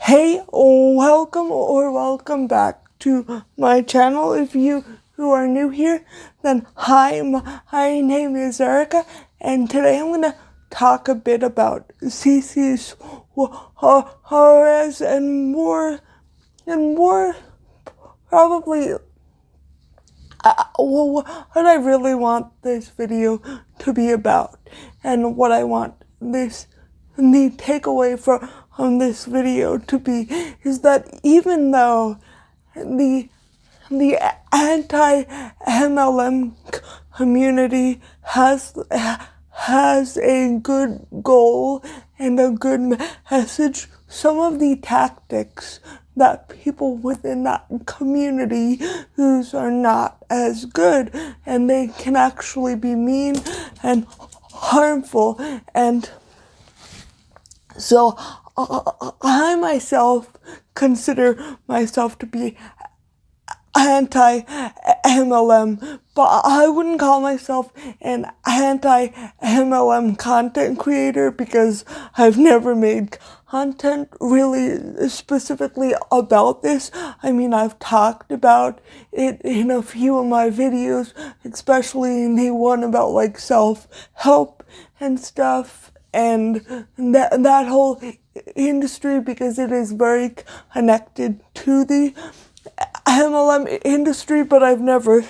Hey, welcome back to my channel. If you who are new here, then hi, my name is Erica, and today I'm gonna talk a bit about CC Suarez and more probably what I really want this video to be about, and what I want the takeaway from this video to be is that even though the anti-MLM community has a good goal and a good message, some of the tactics that people within that community use are not as good, and they can actually be mean and harmful. And so I myself consider myself to be anti-MLM, but I wouldn't call myself an anti-MLM content creator because I've never made content really specifically about this. I mean, I've talked about it in a few of my videos, especially in the one about like self-help and stuff, and that whole industry, because it is very connected to the MLM industry. But I've never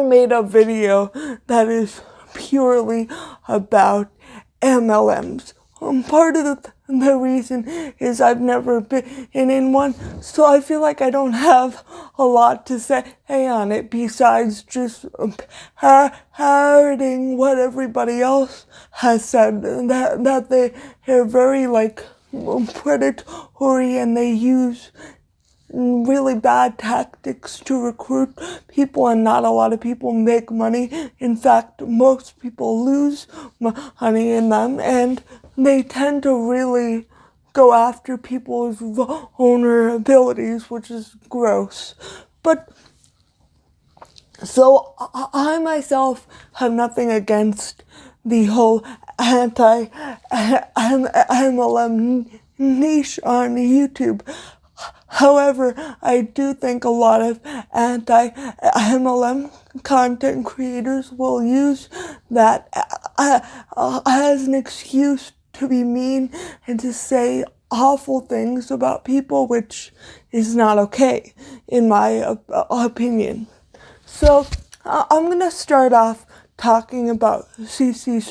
made a video that is purely about MLMs. Part of the reason is I've never been in one, so I feel like I don't have a lot to say on it besides just parroting what everybody else has said, that they're very like predatory, and they use really bad tactics to recruit people, and not a lot of people make money. In fact, most people lose money in them, and they tend to really go after people's vulnerabilities, which is gross. But so I myself have nothing against the whole anti-MLM niche on YouTube. However, I do think a lot of anti-MLM content creators will use that as an excuse to be mean and to say awful things about people, which is not okay, in my opinion. So I'm going to start off talking about CC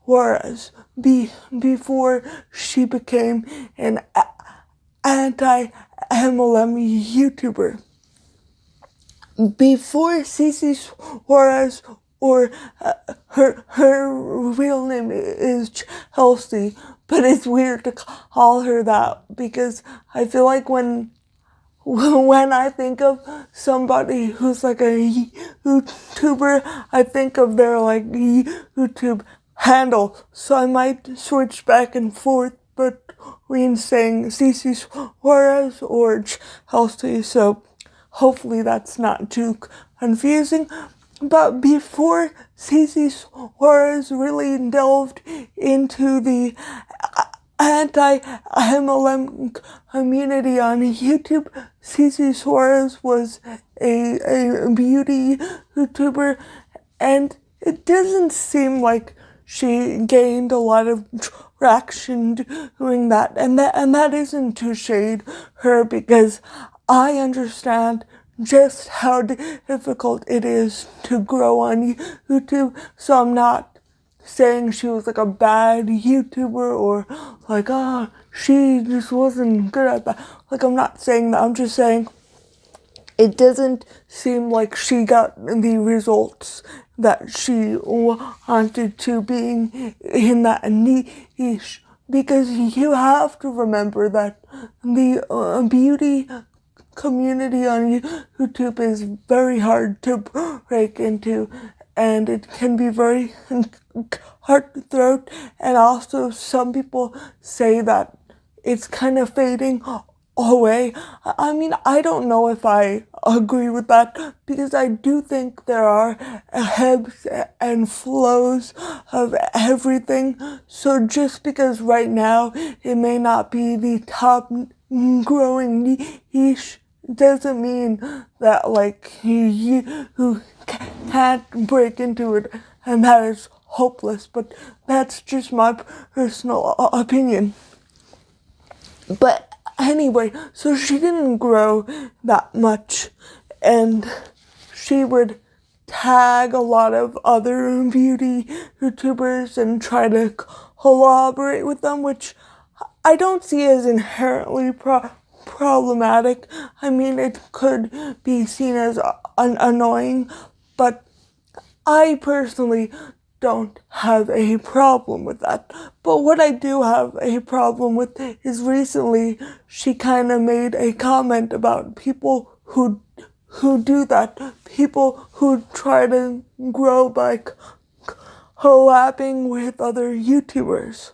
Suarez before she became an anti-MLM YouTuber. Before CC Suarez, or her real name is Chelsea, but it's weird to call her that because I feel like when I think of somebody who's like a YouTuber, I think of their like YouTube handle, so I might switch back and forth between saying CC Suarez or Chelsea, so hopefully that's not too confusing. But before CC Suarez really delved into the anti-MLM community on YouTube, CC Suarez was a beauty YouTuber, and it doesn't seem like she gained a lot of traction doing that, and that isn't to shade her, because I understand just how difficult it is to grow on YouTube. So I'm not saying she was like a bad YouTuber, or like, she just wasn't good at that. Like, I'm not saying that. I'm just saying it doesn't seem like she got the results that she wanted to, being in that niche, because you have to remember that the beauty community on YouTube is very hard to break into, and it can be very cutthroat. And also, some people say that it's kind of fading away. I mean, I don't know if I agree with that, because I do think there are ebbs and flows of everything. So just because right now it may not be the top growing niche doesn't mean that like you can't break into it and that is hopeless. But that's just my personal opinion. But anyway, so she didn't grow that much, and she would tag a lot of other beauty YouTubers and try to collaborate with them, which I don't see as inherently problematic. I mean, it could be seen as annoying, but I personally don't have a problem with that. But what I do have a problem with is recently she kind of made a comment about people who do that, people who try to grow by collabing with other YouTubers.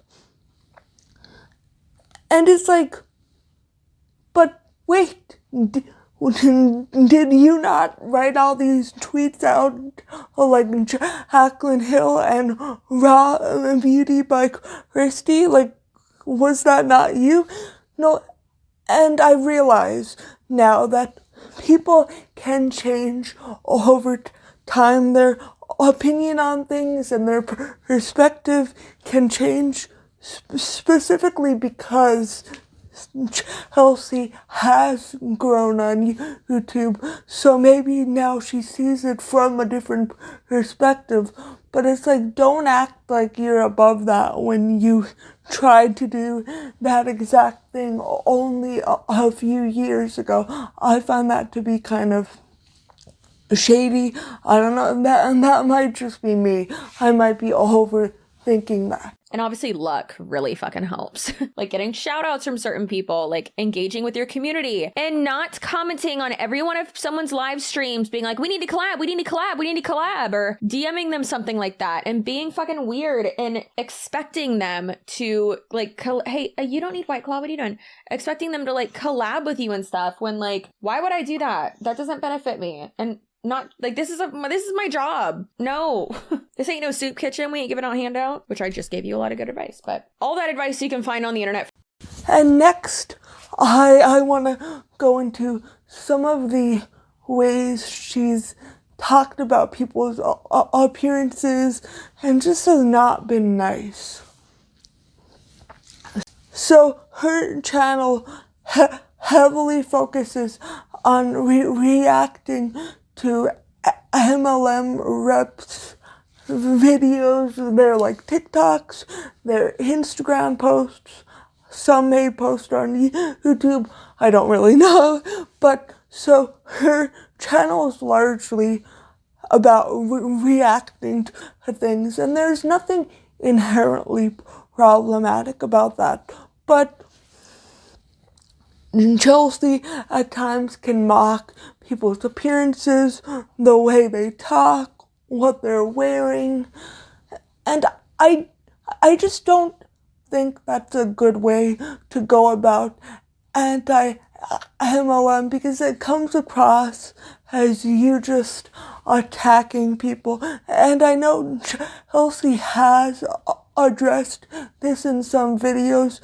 And it's like, but wait, did you not write all these tweets out like Jaclyn Hill and Raw Beauty by Christy? Like, was that not you? No, and I realize now that people can change over time. Their opinion on things and their perspective can change specifically because Chelsea has grown on YouTube, so maybe now she sees it from a different perspective. But it's like, don't act like you're above that when you tried to do that exact thing only a few years ago. I find that to be kind of shady. I don't know, that might just be me. I might be overthinking that. And obviously luck really fucking helps. Like getting shout outs from certain people, like engaging with your community and not commenting on every one of someone's live streams being like, we need to collab, we need to collab, we need to collab, or DMing them something like that and being fucking weird and expecting them to like, hey, you don't need White Claw, what are you doing? Expecting them to like collab with you and stuff when like, why would I do that? That doesn't benefit me. And not like this is my job. No, this ain't no soup kitchen. We ain't giving out handout, which I just gave you a lot of good advice, but all that advice you can find on the internet. And next, I want to go into some of the ways she's talked about people's appearances and just has not been nice. So her channel heavily focuses on reacting to MLM reps videos, their like TikToks, their Instagram posts. Some may post on YouTube, I don't really know. But so her channel is largely about reacting to things, and there's nothing inherently problematic about that. But Chelsea at times can mock people's appearances, the way they talk, what they're wearing, and I just don't think that's a good way to go about anti-MLM, because it comes across as you just attacking people. And I know Chelsea has addressed this in some videos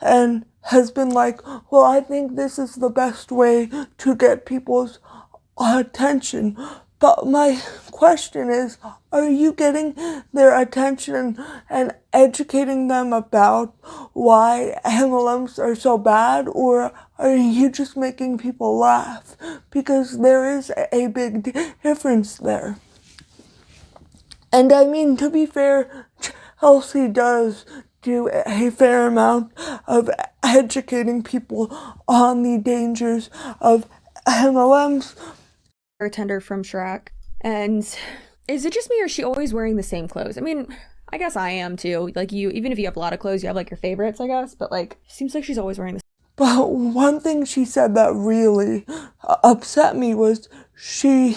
and has been like, well, I think this is the best way to get people's attention. But my question is, are you getting their attention and educating them about why MLMs are so bad, or are you just making people laugh? Because there is a big difference there. And I mean, to be fair, Chelsea does do a fair amount of educating people on the dangers of MLMs. Bartender from Shrek. And is it just me, or is she always wearing the same clothes? I mean, I guess I am too. Like, you, even if you have a lot of clothes, you have like your favorites, I guess. But like, seems like she's always wearing the same. But one thing she said that really upset me was she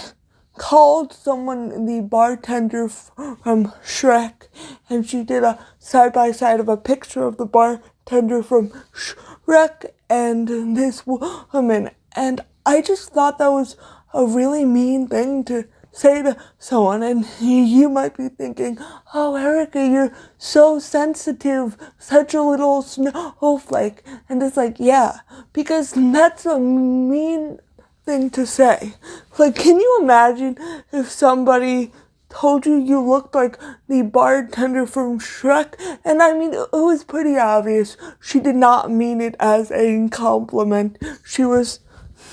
called someone the bartender from Shrek, and she did a side-by-side of a picture of the bartender from Shrek and this woman, and I just thought that was a really mean thing to say to someone, and you might be thinking, oh, Erica, you're so sensitive, such a little snowflake. And it's like, yeah, because that's a mean thing to say. Like, can you imagine if somebody told you you looked like the bartender from Shrek? And I mean, it was pretty obvious she did not mean it as a compliment. She was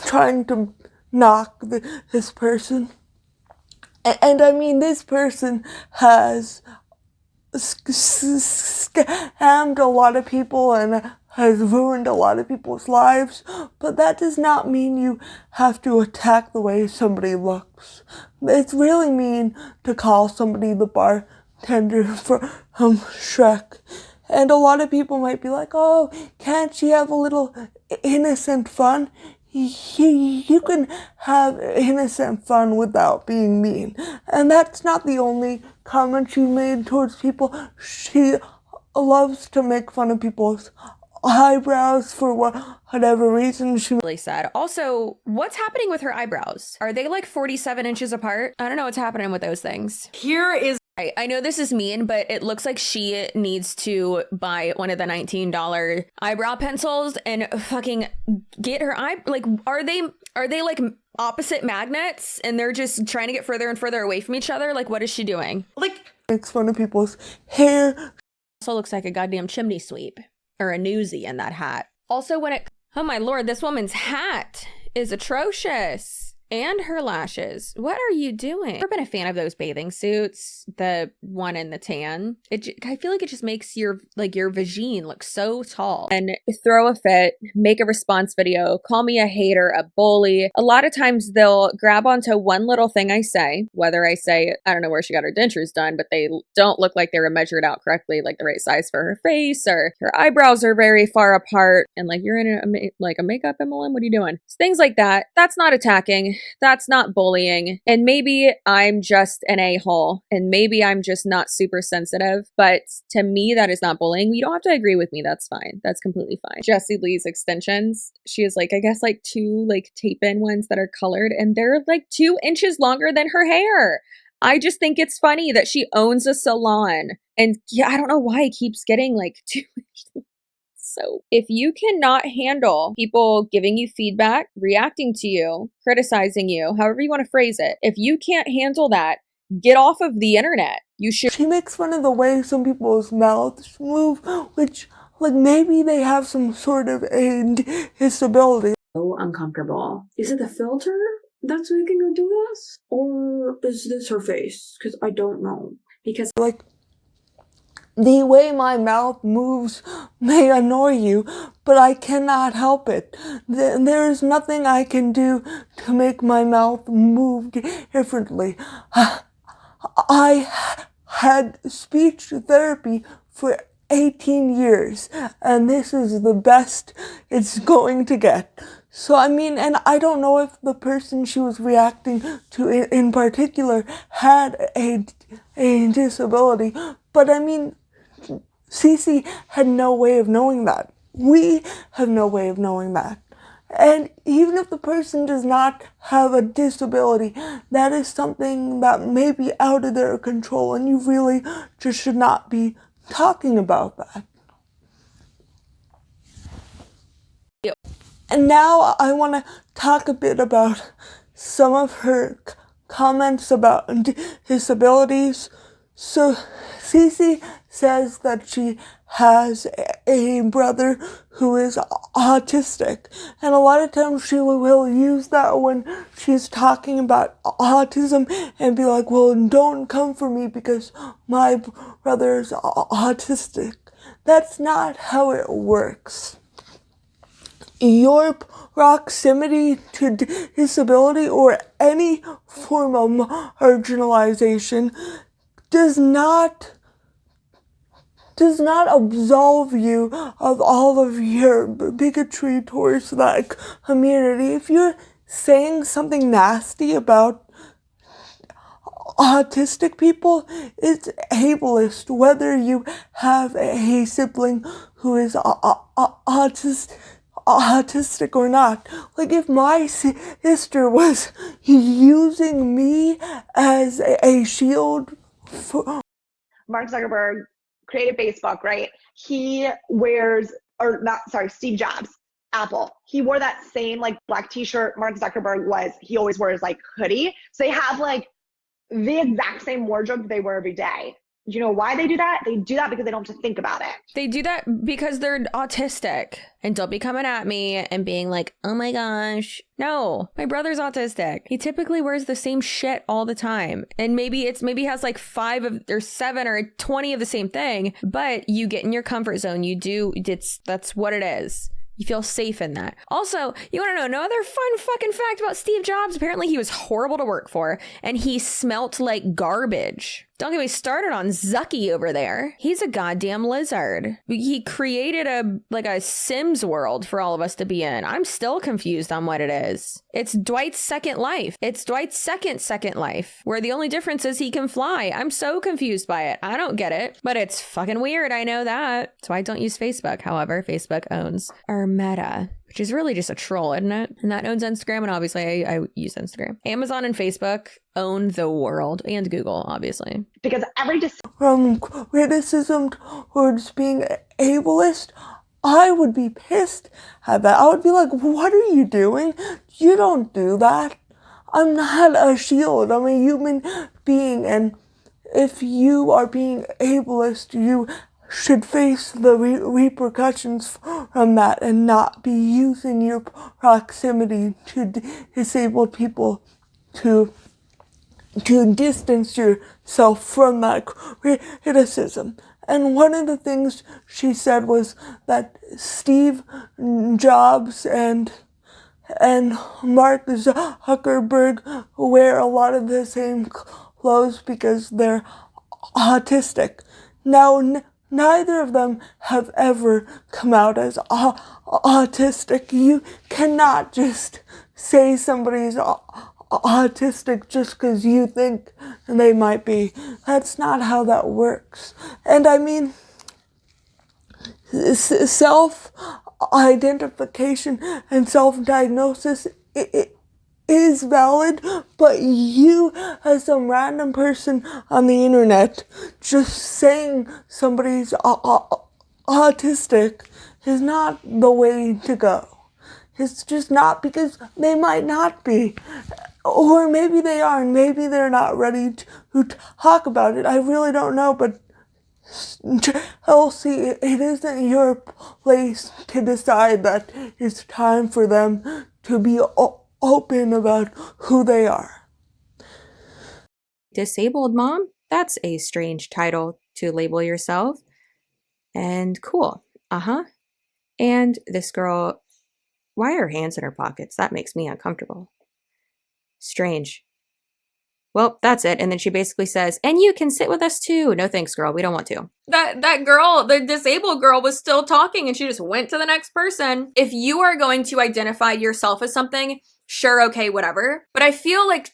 trying to knock this person. And I mean, this person has scammed a lot of people and has ruined a lot of people's lives, but that does not mean you have to attack the way somebody looks. It's really mean to call somebody the bartender from Shrek. And a lot of people might be like, oh, can't she have a little innocent fun? You can have innocent fun without being mean. And that's not the only comment she made towards people. She loves to make fun of people's eyebrows for whatever reason. She really sad. Also, what's happening with her eyebrows? Are they like 47 inches apart? I don't know what's happening with those things. Here is I know this is mean, but it looks like she needs to buy one of the $19 eyebrow pencils and fucking get her like, are they like opposite magnets and they're just trying to get further and further away from each other? Like, what is she doing? like makes fun of people's hair. Also looks like a goddamn chimney sweep or a newsie in that hat. Also, oh my lord, this woman's hat is atrocious. And her lashes. What are you doing? I've never been a fan of those bathing suits. The one in the tan. I feel like it just makes your vagine look so tall. And throw a fit, make a response video, call me a hater, a bully. A lot of times they'll grab onto one little thing I say, whether I say, I don't know where she got her dentures done, but they don't look like they were measured out correctly, like the right size for her face, or her eyebrows are very far apart, and like, you're in a makeup MLM, what are you doing? Things like that. That's not attacking. That's not bullying. And maybe I'm just an a-hole and maybe I'm just not super sensitive, but to me, that is not bullying. You don't have to agree with me. That's fine. That's completely fine. Jessie Lee's extensions. She has like, I guess like two like tape-in ones that are colored and they're like 2 inches longer than her hair. I just think it's funny that she owns a salon and yeah, I don't know why it keeps getting like 2 inches. So if you cannot handle people giving you feedback, reacting to you, criticizing you, however you want to phrase it, if you can't handle that, get off of the internet. You should. She makes fun of the way some people's mouths move, which, like, maybe they have some sort of a disability. so uncomfortable. Is it the filter that's making her do this? Or is this her face? Because I don't know. Because like, the way my mouth moves may annoy you, but I cannot help it. There is nothing I can do to make my mouth move differently. I had speech therapy for 18 years, and this is the best it's going to get. So, I mean, and I don't know if the person she was reacting to in particular had a disability, but I mean, CC had no way of knowing that. We have no way of knowing that. And even if the person does not have a disability, that is something that may be out of their control, and you really just should not be talking about that. Yep. And now I want to talk a bit about some of her comments about disabilities. So CC says that she has a brother who is autistic, and a lot of times she will use that when she's talking about autism and be like, well, don't come for me because my brother is autistic. That's not how it works. Your proximity to disability or any form of marginalization does not absolve you of all of your bigotry towards that community. If you're saying something nasty about autistic people, it's ableist, whether you have a sibling who is autistic or not. Like, if my sister was using me as a shield for... Mark Zuckerberg created Facebook, right? He wears, or not, sorry, Steve Jobs, Apple. He wore that same like black t-shirt Mark Zuckerberg was. He always wears like hoodie. So they have like the exact same wardrobe they wear every day. You know why they do that? They do that because they don't have to think about it. They do that because they're autistic. And don't be coming at me and being like, oh my gosh. No, my brother's autistic. He typically wears the same shit all the time. And maybe has like 5 of or 7 or 20 of the same thing. But you get in your comfort zone. That's what it is. You feel safe in that. Also, you want to know another fun fucking fact about Steve Jobs? Apparently he was horrible to work for and he smelt like garbage. Don't get me started on Zucky over there. He's a goddamn lizard. He created a Sims world for all of us to be in. I'm still confused on what it is. It's Dwight's second life. It's Dwight's second life, where the only difference is he can fly. I'm so confused by it. I don't get it, but it's fucking weird. I know that. So I don't use Facebook. However, Facebook owns our Meta, which is really just a troll, isn't it? And that owns Instagram, and obviously I use Instagram. Amazon and Facebook own the world, and Google, obviously. Because every from criticism towards being ableist, I would be pissed at that. I would be like, what are you doing? You don't do that. I'm not a shield. I'm a human being, and if you are being ableist, you should face the repercussions from that and not be using your proximity to disabled people to distance yourself from that criticism. And one of the things she said was that Steve Jobs and Mark Zuckerberg wear a lot of the same clothes because they're autistic. Now, neither of them have ever come out as autistic. You cannot just say somebody's autistic just because you think they might be. That's not how that works. And I mean, self-identification and self-diagnosis is valid, but you, as some random person on the internet, just saying somebody's autistic is not the way to go. It's just not, because they might not be. Or maybe they are, and maybe they're not ready to talk about it. I really don't know, but Chelsea, it isn't your place to decide that it's time for them to be open about who they are. Disabled mom? That's a strange title to label yourself. And cool. And this girl, why are her hands in her pockets? That makes me uncomfortable. Strange. Well, that's it. And then she basically says, and you can sit with us too. No thanks, girl. We don't want to. That girl, the disabled girl, was still talking and she just went to the next person. If you are going to identify yourself as something, sure, okay, whatever. But I feel like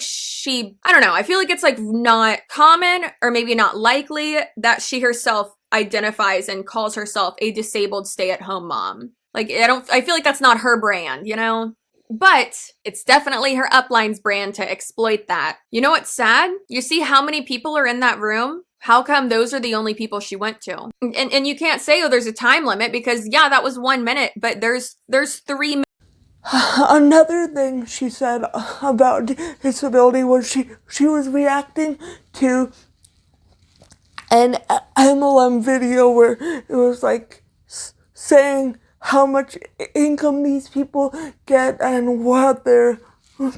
she, I don't know, I feel like it's like not common or maybe not likely that she herself identifies and calls herself a disabled stay-at-home mom. Like, I feel like that's not her brand, you know? But it's definitely her upline's brand to exploit that. You know what's sad? You see how many people are in that room? How come those are the only people she went to? And you can't say, oh, there's a time limit, because yeah, that was 1 minute, but there's 3 minutes. Another thing she said about disability was she was reacting to an MLM video where it was like saying how much income these people get and what their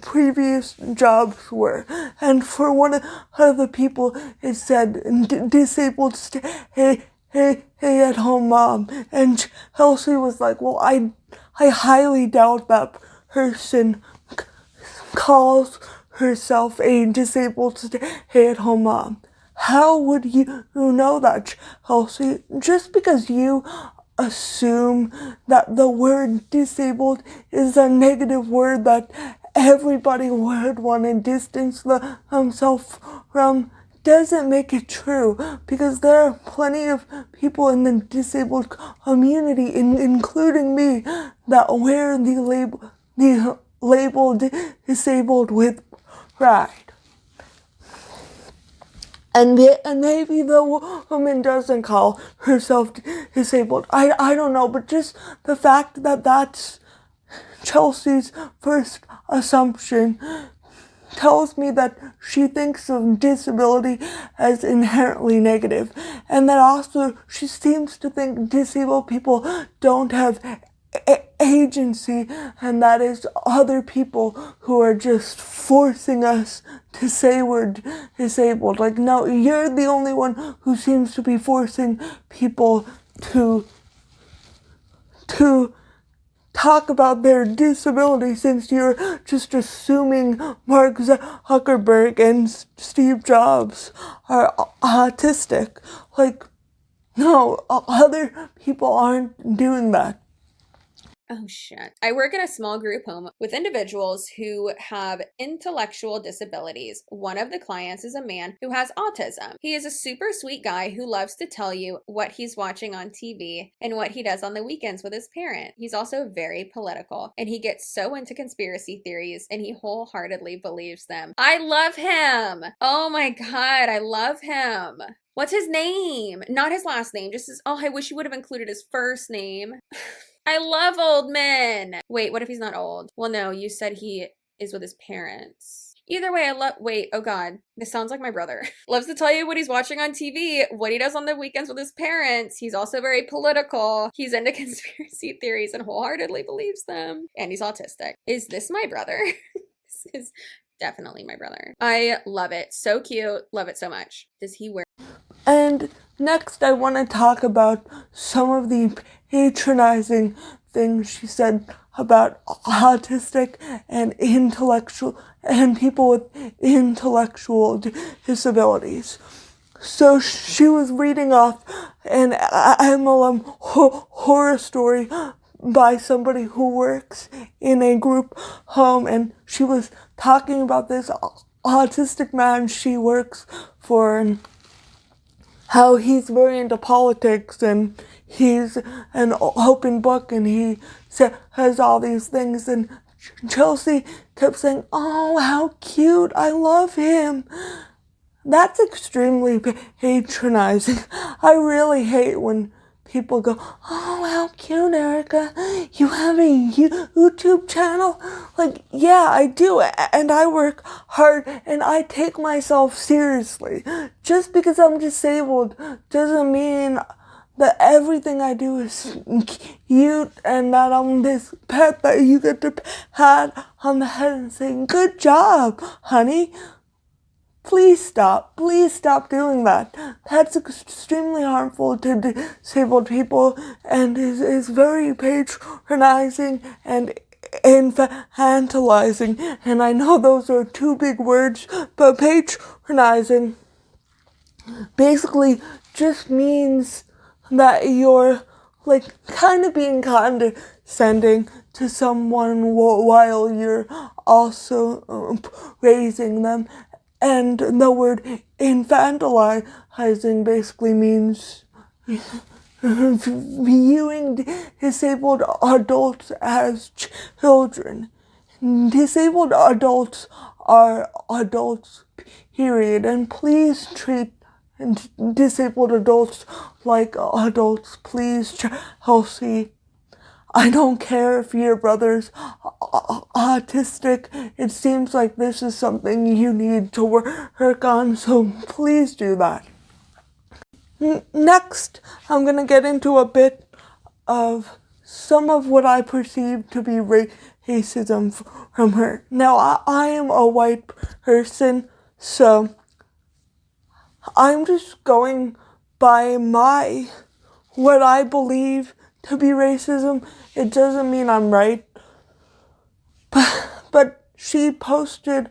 previous jobs were. And for one of the people, it said disabled stay at home mom. And Chelsea was like, well, I highly doubt that person calls herself a disabled stay-at-home mom. How would you know that, Chelsea? Just because you assume that the word disabled is a negative word that everybody would want to distance themselves from doesn't make it true, because there are plenty of people in the disabled community, including me, that wear the label disabled with pride. And maybe the woman doesn't call herself disabled. I don't know, but just the fact that that's Chelsea's first assumption tells me that she thinks of disability as inherently negative, and that also she seems to think disabled people don't have agency, and that is other people who are just forcing us to say we're disabled. Like, no, you're the only one who seems to be forcing people to talk about their disability, since you're just assuming Mark Zuckerberg and Steve Jobs are autistic. Like, no, other people aren't doing that. Oh shit. I work in a small group home with individuals who have intellectual disabilities. One of the clients is a man who has autism. He is a super sweet guy who loves to tell you what he's watching on TV and what he does on the weekends with his parent. He's also very political, and he gets so into conspiracy theories, and he wholeheartedly believes them. I love him. Oh my God, I love him. What's his name? Not his last name, just his, I wish you would have included his first name. I love old men. Wait, what if he's not old? Well, no, you said he is with his parents. Either way, wait, oh God, this sounds like my brother. Loves to tell you what he's watching on TV, what he does on the weekends with his parents. He's also very political. He's into conspiracy theories and wholeheartedly believes them. And he's autistic. Is this my brother? This is definitely my brother. I love it. So cute. Love it so much. Does he wear... And next, I want to talk about some of the patronizing things she said about autistic and intellectual and people with intellectual disabilities. So she was reading off an MLM horror story by somebody who works in a group home, and she was talking about this autistic man she works for, and how he's very into politics, and he's an open book, and he has all these things. And Chelsea kept saying, "Oh, how cute, I love him." That's extremely patronizing. I really hate when people go, "Oh, how cute, Erica. You have a YouTube channel?" Like, yeah, I do. And I work hard, and I take myself seriously. Just because I'm disabled doesn't mean that everything I do is cute, and that I'm this pet that you get to pat on the head and say, "Good job, honey." Please stop doing that. That's extremely harmful to disabled people, and is very patronizing and infantilizing. And I know those are two big words, but patronizing basically just means that you're like kind of being condescending to someone while you're also praising them. And the word infantilizing basically means viewing disabled adults as children. Disabled adults are adults, period. And please treat disabled adults like adults, please, Chelsea. I don't care if your brother's autistic. It seems like this is something you need to work on, so please do that. Next, I'm going to get into a bit of some of what I perceive to be racism from her. Now, I am a white person, so I'm just going by what I believe to be racism. It doesn't mean I'm right. But she posted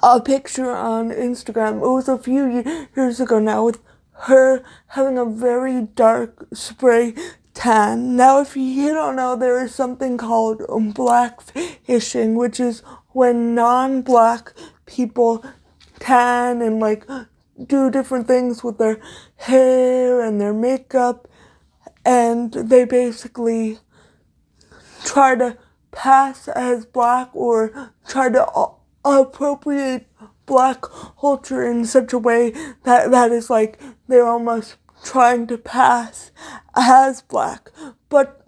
a picture on Instagram. It was a few years ago now, with her having a very dark spray tan. Now, if you don't know, there is something called blackfishing, which is when non-black people tan and like do different things with their hair and their makeup, and they basically try to pass as black or try to appropriate black culture in such a way that is like they're almost trying to pass as black. But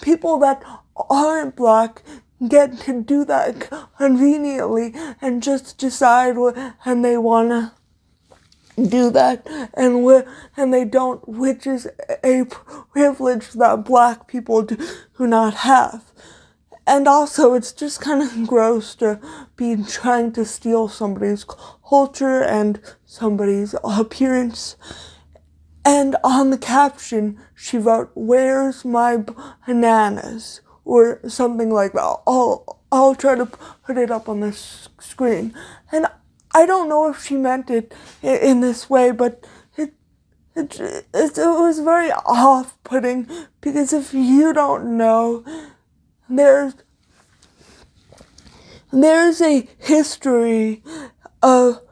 people that aren't black get to do that conveniently and just decide and they want to do that, and they don't, which is a privilege that black people do not have. And also, it's just kind of gross to be trying to steal somebody's culture and somebody's appearance. And on the caption, she wrote, "Where's my bananas?" or something like that. I'll try to put it up on the screen. And I don't know if she meant it in this way, but it was very off-putting, because if you don't know, there's a history of,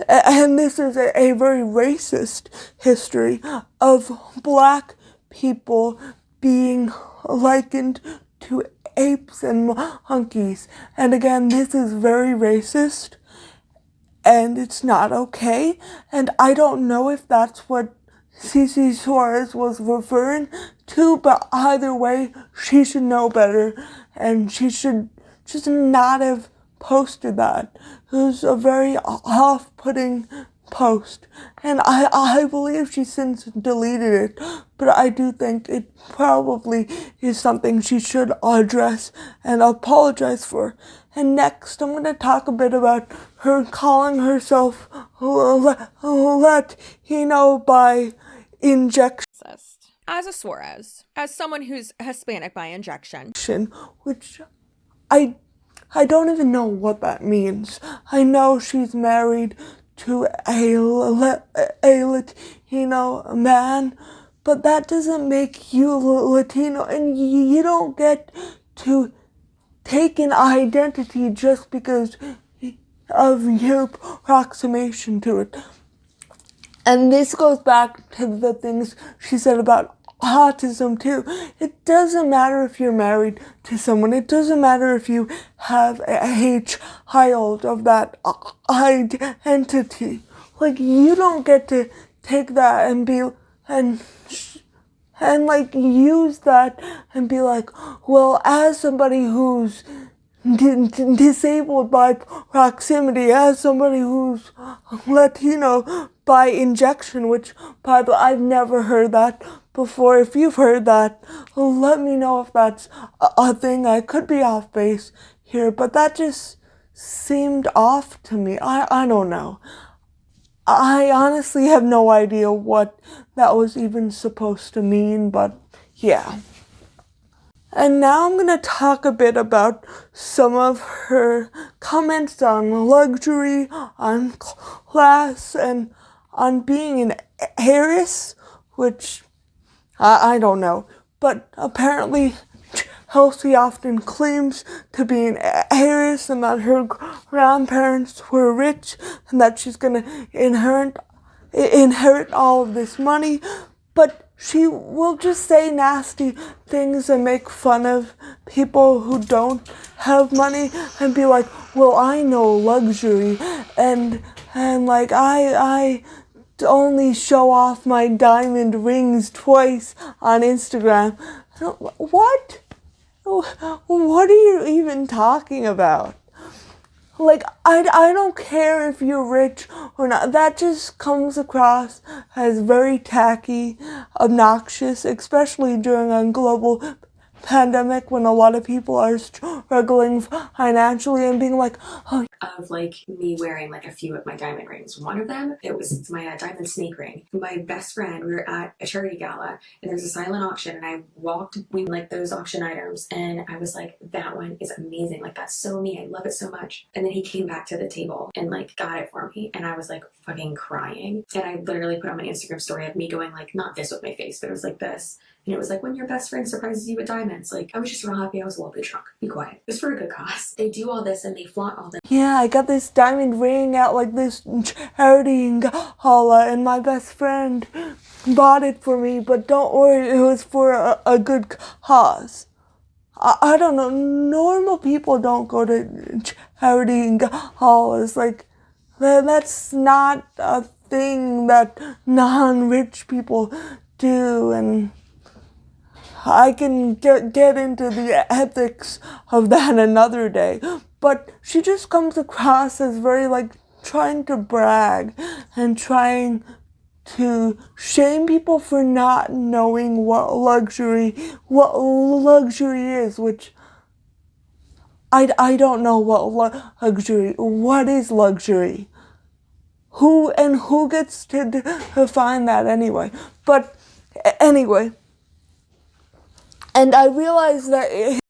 and this is a very racist history of black people being likened to apes and monkeys. And again, this is very racist, and it's not okay. And I don't know if that's what CC Suarez was referring to, but either way, she should know better, and she should just not have posted that. It was a very off-putting post, and I believe she since deleted it, but I do think it probably is something she should address and apologize for. And next, I'm going to talk a bit about her calling herself Latino by injection. As a Suarez, as someone who's Hispanic by injection, Which I don't even know what that means. I know she's married to a Latino man, but that doesn't make you Latino, and you don't get to take an identity just because of your approximation to it. And this goes back to the things she said about autism too. It doesn't matter if you're married to someone. It doesn't matter if you have a child of that identity. Like, you don't get to take that and be and like use that and be like, well, as somebody who's disabled by proximity, as somebody who's Latino by injection, which, by the way, I've never heard that before. If you've heard that, let me know if that's a thing. I could be off base here, but that just seemed off to me. I don't know. I honestly have no idea what that was even supposed to mean, but yeah. And now I'm going to talk a bit about some of her comments on luxury, on class, and on being an heiress, which I don't know. But apparently Chelsea often claims to be an heiress and that her grandparents were rich and that she's going to inherit all of this money. But she will just say nasty things and make fun of people who don't have money and be like, well, I know luxury and like I only show off my diamond rings twice on Instagram. What? What are you even talking about? Like, I don't care if you're rich or not. That just comes across as very tacky, obnoxious, especially during a global pandemic when a lot of people are struggling financially and being like, oh, of like me wearing like a few of my diamond rings. One of them, it was my diamond snake ring. My best friend, we were at a charity gala and there's a silent auction and I walked with like those auction items and I was like, that one is amazing. Like, that's so me. I love it so much. And then he came back to the table and like got it for me and I was like fucking crying. And I literally put on my Instagram story of me going like, not this with my face, but it was like this. And it was like, when your best friend surprises you with diamonds. Like, I was just real happy. I was a little bit drunk. Be quiet. It was for a good cause. They do all this and they flaunt all this. yeah, yeah, I got this diamond ring at like this charity gala, and my best friend bought it for me, but don't worry, it was for a good cause. I don't know, normal people don't go to charity galas. Like, that's not a thing that non-rich people do, and I can get into the ethics of that another day. But she just comes across as very, like, trying to brag and trying to shame people for not knowing what luxury is, which I don't know what luxury. What is luxury? Who gets to define that anyway? But anyway, and I realized that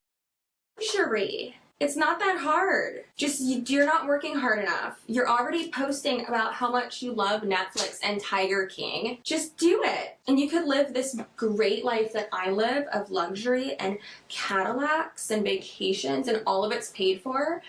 Luxury. It's not that hard. Just you're not working hard enough. You're already posting about how much you love Netflix and Tiger King. Just do it. And you could live this great life that I live of luxury and Cadillacs and vacations, and all of it's paid for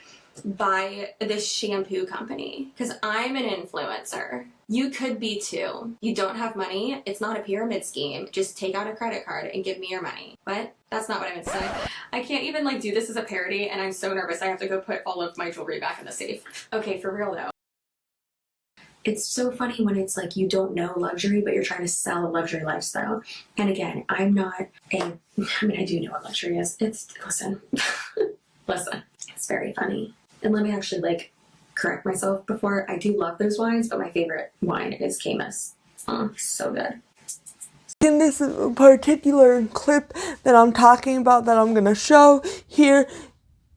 by this shampoo company. Because I'm an influencer. You could be too. You don't have money. It's not a pyramid scheme. Just take out a credit card and give me your money. What? That's not what I meant to say. I can't even like do this as a parody, and I'm so nervous I have to go put all of my jewelry back in the safe. Okay, for real though. It's so funny when it's like you don't know luxury, but you're trying to sell a luxury lifestyle. And again, I do know what luxury is. Listen, it's very funny. And let me actually like correct myself before. I do love those wines, but my favorite wine is Camus. Oh, so good. in this particular clip that I'm talking about, that I'm gonna show here,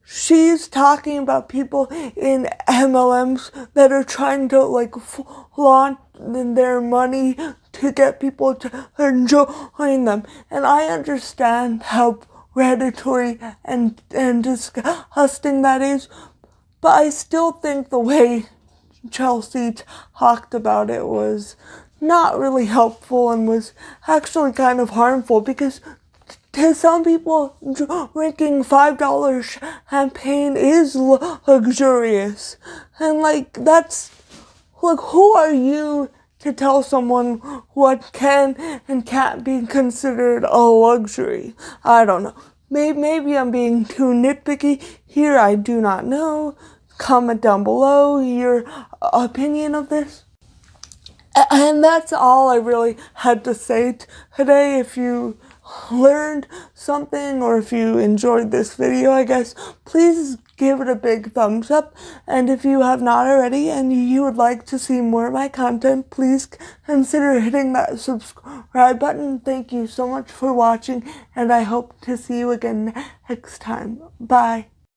she's talking about people in MLMs that are trying to like flaunt their money to get people to join them. And I understand how predatory and disgusting that is, but I still think the way Chelsea talked about it was not really helpful and was actually kind of harmful, because to some people, drinking $5 champagne is luxurious. And like, that's, like, who are you to tell someone what can and can't be considered a luxury? I don't know. Maybe I'm being too nitpicky here, I do not know. Comment down below your opinion of this. And that's all I really had to say today. If you learned something or if you enjoyed this video, I guess, please give it a big thumbs up. And if you have not already and you would like to see more of my content, please consider hitting that subscribe button. Thank you so much for watching, and I hope to see you again next time. Bye.